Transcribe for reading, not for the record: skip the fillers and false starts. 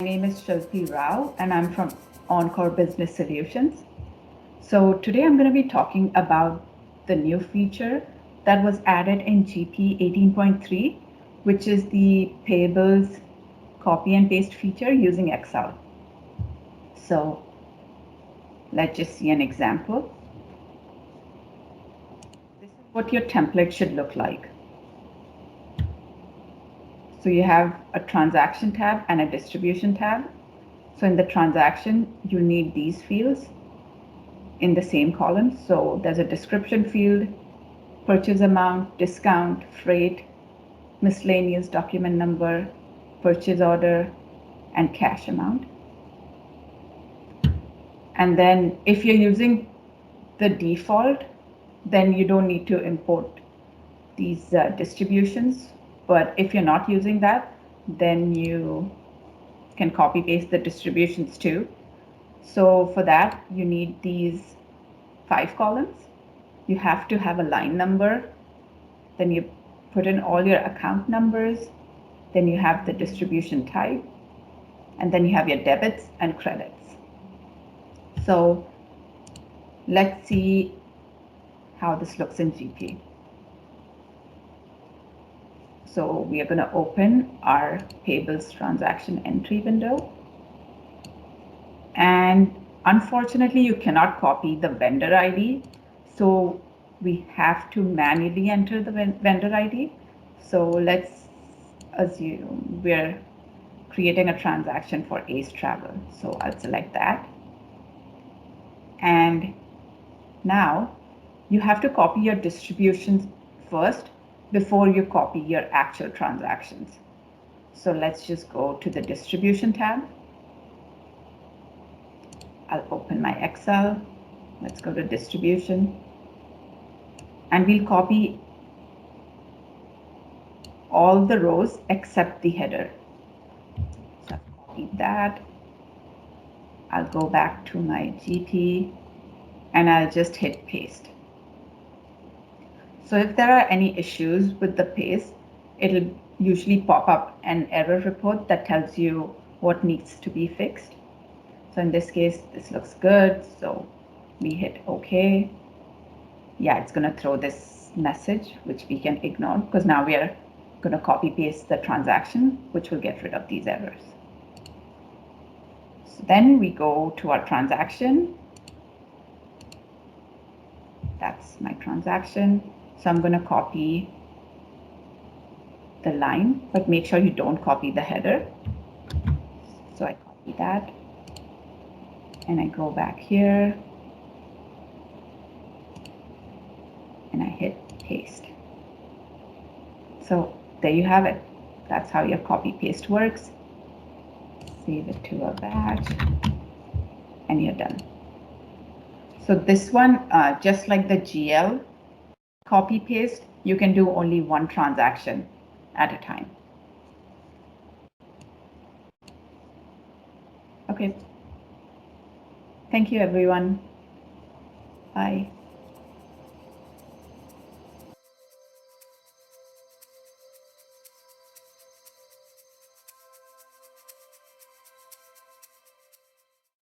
My name is Shilpi Rao and I'm from Encore Business Solutions. So today I'm going to be talking about the new feature that was added in GP 18.3, which is the Payables copy and paste feature using Excel. So let's just see an example. This is what your template should look like. So you have a transaction tab and a distribution tab. So in the transaction, you need these fields in the same column. So there's a description field, purchase amount, discount, freight, miscellaneous document number, purchase order, and cash amount. And then if you're using the default, then you don't need to import these distributions. But if you're not using that, then you can copy paste the distributions too. So for that, you need these 5 columns. You have to have a line number. Then you put in all your account numbers. Then you have the distribution type. And then you have your debits and credits. So let's see how this looks in GP. So we are going to open our Payables transaction entry window. And unfortunately, you cannot copy the vendor ID. So we have to manually enter the vendor ID. So let's assume we're creating a transaction for Ace Travel. So I'll select that. And now you have to copy your distributions first before you copy your actual transactions. So let's just go to the distribution tab. I'll open my Excel. Let's go to distribution. And we'll copy all the rows except the header. So I've copied that. I'll go back to my GP and I'll just hit paste. So if there are any issues with the paste, it'll usually pop up an error report that tells you what needs to be fixed. So in this case, this looks good. So we hit OK. Yeah, it's going to throw this message, which we can ignore because now we are going to copy paste the transaction, which will get rid of these errors. So then we go to our transaction. That's my transaction. So I'm going to copy the line, but make sure you don't copy the header. So I copy that. And I go back here. And I hit paste. So there you have it. That's how your copy paste works. Save it to a batch. And you're done. So this one, just like the GL copy paste, you can do only one transaction at a time. Okay. Thank you, everyone. Bye.